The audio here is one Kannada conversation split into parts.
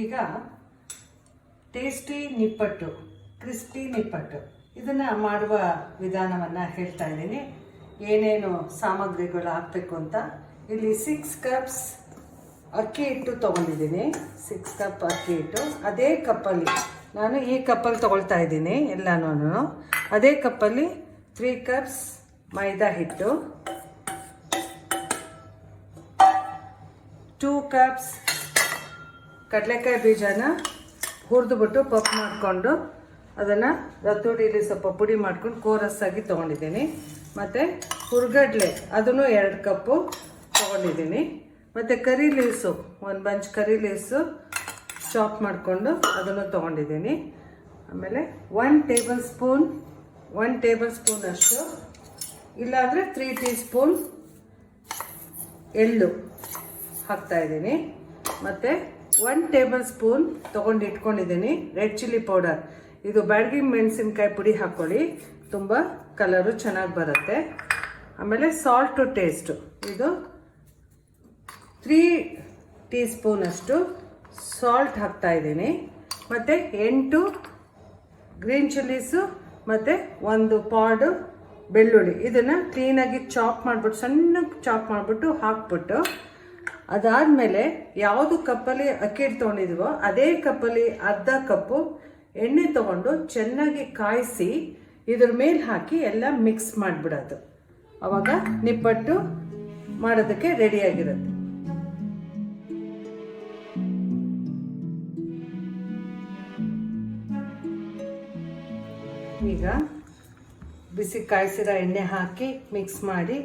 ಈಗ ಟೇಸ್ಟಿ ನಿಪ್ಪಟ್ಟು, ಕ್ರಿಸ್ಪಿ ನಿಪ್ಪಟ್ಟು ಇದನ್ನು ಮಾಡುವ ವಿಧಾನವನ್ನು ಹೇಳ್ತಾ ಇದ್ದೀನಿ. ಏನೇನು ಸಾಮಗ್ರಿಗಳು ಹಾಕಬೇಕು ಅಂತ. ಇಲ್ಲಿ 6 ಕಪ್ಸ್ ಅಕ್ಕಿ ಹಿಟ್ಟು ತೊಗೊಂಡಿದ್ದೀನಿ. 6 ಕಪ್ ಅಕ್ಕಿ ಹಿಟ್ಟು. ಅದೇ ಕಪ್ಪಲ್ಲಿ ನಾನು ಈ ಕಪ್ಪಲ್ಲಿ ತೊಗೊಳ್ತಾ ಇದ್ದೀನಿ ಎಲ್ಲನೂ. ಅದೇ ಕಪ್ಪಲ್ಲಿ 3 ಕಪ್ಸ್ ಮೈದಾ ಹಿಟ್ಟು, 2 ಕಪ್ಸ್ ಕಡಲೆಕಾಯಿ ಬೀಜನ ಹುರಿದುಬಿಟ್ಟು ಪಪ್ ಮಾಡಿಕೊಂಡು ಅದನ್ನು ರತ್ತುಡಿಲಿ ಸ್ವಲ್ಪ ಪುಡಿ ಮಾಡ್ಕೊಂಡು ಕೋರಸ್ಸಾಗಿ ತೊಗೊಂಡಿದ್ದೀನಿ. ಮತ್ತು ಹುರ್ಗಡ್ಲೆ ಅದನ್ನು 2 ಕಪ್ಪು ತೊಗೊಂಡಿದ್ದೀನಿ. ಮತ್ತು ಕರಿ ಲೀವ್ಸು, 1 ಬಂಚ್ ಕರಿ ಲೀವ್ಸು ಚಾಪ್ ಮಾಡಿಕೊಂಡು ಅದನ್ನು ತೊಗೊಂಡಿದ್ದೀನಿ. ಆಮೇಲೆ 1 ಟೇಬಲ್ ಸ್ಪೂನ್ ಅಷ್ಟು, ಇಲ್ಲಾಂದರೆ 3 ಟೀ ಸ್ಪೂನ್ ಎಳ್ಳು ಹಾಕ್ತಾಯಿದ್ದೀನಿ. ಮತ್ತು 1 ಟೇಬಲ್ ಸ್ಪೂನ್ ತೊಗೊಂಡು ಇಟ್ಕೊಂಡಿದ್ದೀನಿ ರೆಡ್ ಚಿಲ್ಲಿ ಪೌಡರ್. ಇದು ಬ್ಯಾಡಗಿ ಮೆಣಸಿನ್ಕಾಯಿ ಪುಡಿ ಹಾಕ್ಕೊಳ್ಳಿ, ತುಂಬ ಕಲರು ಚೆನ್ನಾಗಿ ಬರುತ್ತೆ. ಆಮೇಲೆ ಸಾಲ್ಟ್ ಟು ಟೇಸ್ಟು, ಇದು 3 ಟೀ ಸ್ಪೂನ್ ಅಷ್ಟು ಸಾಲ್ಟ್ ಹಾಕ್ತಾಯಿದ್ದೀನಿ. ಮತ್ತು 8 ಗ್ರೀನ್ ಚಿಲ್ಲೀಸು ಮತ್ತು 1 ಪಾಡು ಬೆಳ್ಳುಳ್ಳಿ. ಇದನ್ನು ಕ್ಲೀನಾಗಿ ಚಾಪ್ ಮಾಡಿಬಿಟ್ಟು, ಸಣ್ಣಗೆ ಚಾಪ್ ಮಾಡಿಬಿಟ್ಟು ಹಾಕ್ಬಿಟ್ಟು, ಅದಾದಮೇಲೆ ಯಾವುದು ಕಪ್ಪಲ್ಲಿ ಅಕ್ಕಿ ಹಿಟ್ಟು ತೊಗೊಂಡಿದ್ವೋ ಅದೇ ಕಪ್ಪಲ್ಲಿ ಅರ್ಧ ಕಪ್ಪು ಎಣ್ಣೆ ತೊಗೊಂಡು ಚೆನ್ನಾಗಿ ಕಾಯಿಸಿ ಇದ್ರ ಮೇಲೆ ಹಾಕಿ ಎಲ್ಲ ಮಿಕ್ಸ್ ಮಾಡಿಬಿಡೋದು. ಆವಾಗ ನಿಪ್ಪಟ್ಟು ಮಾಡೋದಕ್ಕೆ ರೆಡಿಯಾಗಿರುತ್ತೆ. ಈಗ ಬಿಸಿ ಕಾಯಿಸಿರೋ ಎಣ್ಣೆ ಹಾಕಿ ಮಿಕ್ಸ್ ಮಾಡಿ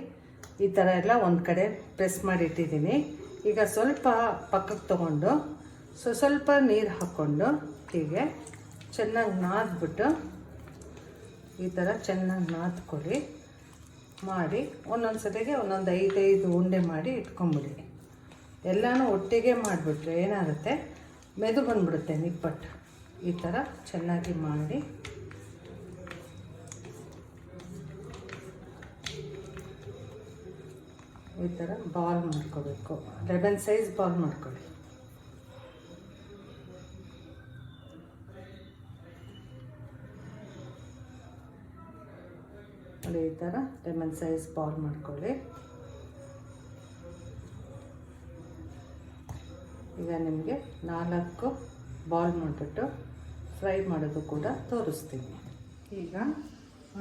ಈ ಥರ ಎಲ್ಲ ಒಂದು ಕಡೆ ಪ್ರೆಸ್ ಮಾಡಿ ಇಟ್ಟಿದ್ದೀನಿ. ಈಗ ಸ್ವಲ್ಪ ಪಕ್ಕಕ್ಕೆ ತೊಗೊಂಡು ಸ್ವಲ್ಪ ನೀರು ಹಾಕ್ಕೊಂಡು ಹೀಗೆ ಚೆನ್ನಾಗಿ ನಾದ್ಬಿಟ್ಟು ಈ ಥರ ಚೆನ್ನಾಗಿ ನಾದ್ಕೊಳ್ಳಿ. ಮಾಡಿ ಒಂದೊಂದು ಸತಿಗೆ ಒಂದೊಂದು 5 ಉಂಡೆ ಮಾಡಿ ಇಟ್ಕೊಂಬಿಡಿ. ಎಲ್ಲನೂ ಒಟ್ಟಿಗೆ ಮಾಡಿಬಿಟ್ರೆ ಏನಾಗುತ್ತೆ, ಮೆದು ಬಂದ್ಬಿಡುತ್ತೆ ನಿಪ್ಪಟ್ಟು. ಈ ಥರ ಚೆನ್ನಾಗಿ ಮಾಡಿ ಈ ಥರ ಬಾಲ್ ಮಾಡ್ಕೋಬೇಕು. 11 ಸೈಜ್ ಬಾಲ್ ಮಾಡ್ಕೊಳ್ಳಿ. ನೋಡಿ, ಈ ಥರ 11 ಸೈಜ್ ಬಾಲ್ ಮಾಡ್ಕೊಳ್ಳಿ. ಈಗ ನಿಮಗೆ 4 ಬಾಲ್ ಮಾಡಿಬಿಟ್ಟು ಫ್ರೈ ಮಾಡೋದು ಕೂಡ ತೋರಿಸ್ತೀನಿ. ಈಗ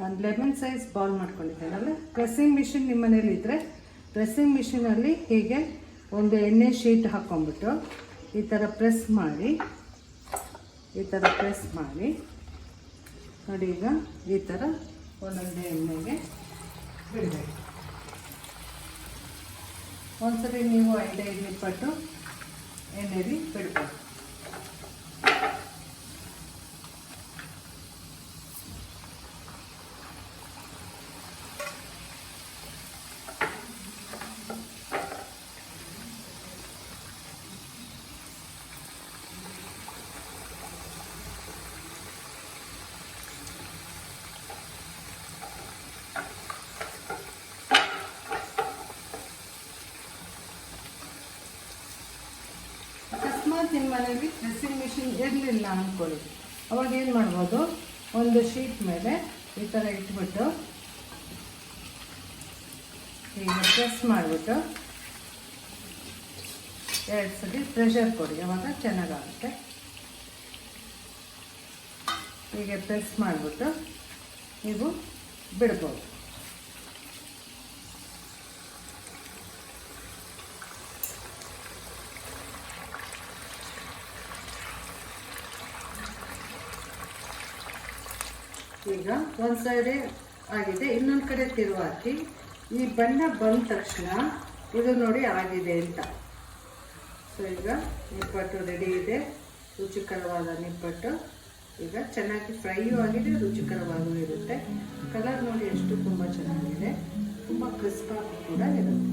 11 ಸೈಜ್ ಬಾಲ್ ಮಾಡ್ಕೊಂಡಿದ್ದೇನಲ್ಲ, ಪ್ರೆಸ್ಸಿಂಗ್ ಮಿಷಿನ್ ನಿಮ್ಮ ಮನೇಲಿದ್ದರೆ ಪ್ರೆಸ್ಸಿಂಗ್ ಮಿಷಿನಲ್ಲಿ ಹೀಗೆ ಒಂದು ಎಣ್ಣೆ ಶೀಟ್ ಹಾಕ್ಕೊಂಬಿಟ್ಟು ಈ ಥರ ಪ್ರೆಸ್ ಮಾಡಿ ನೋಡಿ, ಈಗ ಈ ಥರ ಒಂದೊಂದೇ ಎಣ್ಣೆಗೆ ಬಿಡಬೇಕು. ಒಂದ್ಸರಿ ನೀವು 5 ನಿಪ್ಪಟ್ಟು ಎಣ್ಣೆಲಿ ಬಿಡಬೇಕು. ನಿಮ್ಮ ಮನೆಯಲ್ಲಿ ಪ್ರೆಸ್ಸಿಂಗ್ ಮಿಷಿನ್ ಇರಲಿಲ್ಲ ಅಂದ್ಕೊಳ್ಳಿ, ಅವಾಗ ಏನು ಮಾಡ್ಬೋದು, ಒಂದು ಶೀಟ್ ಮೇಲೆ ಈ ಥರ ಇಟ್ಬಿಟ್ಟು ಈಗ ಪ್ರೆಸ್ ಮಾಡಿಬಿಟ್ಟು 2 ಸಲ ಪ್ರೆಷರ್ ಕೊಡಿ, ಅವಾಗ ಚೆನ್ನಾಗಾಗುತ್ತೆ. ಹೀಗೆ ಪ್ರೆಸ್ ಮಾಡಿಬಿಟ್ಟು ನೀವು ಬಿಡ್ಬೋದು. ಈಗ ಒಂದು ಸೈಡ್ ಆಗಿದೆ, ಇನ್ನೊಂದು ಕಡೆ ತಿರುವಾಕಿ ಈ ಬಣ್ಣ ಬಂದ ತಕ್ಷಣ ಇದು ನೋಡಿ ಆಗಿದೆ ಅಂತ. ಸೊ ಈಗ ನಿಪ್ಪಟ್ಟು ರೆಡಿ ಇದೆ, ರುಚಿಕರವಾದ ನಿಪ್ಪಟ್ಟು. ಈಗ ಚೆನ್ನಾಗಿ ಫ್ರೈಯೂ ಆಗಿದೆ, ರುಚಿಕರವಾಗೂ ಇರುತ್ತೆ. ಕಲರ್ ನೋಡಿ ಎಷ್ಟು ತುಂಬ ಚೆನ್ನಾಗಿದೆ, ತುಂಬ ಕ್ರಿಸ್ಪಾಗಿ ಕೂಡ ಇರುತ್ತೆ.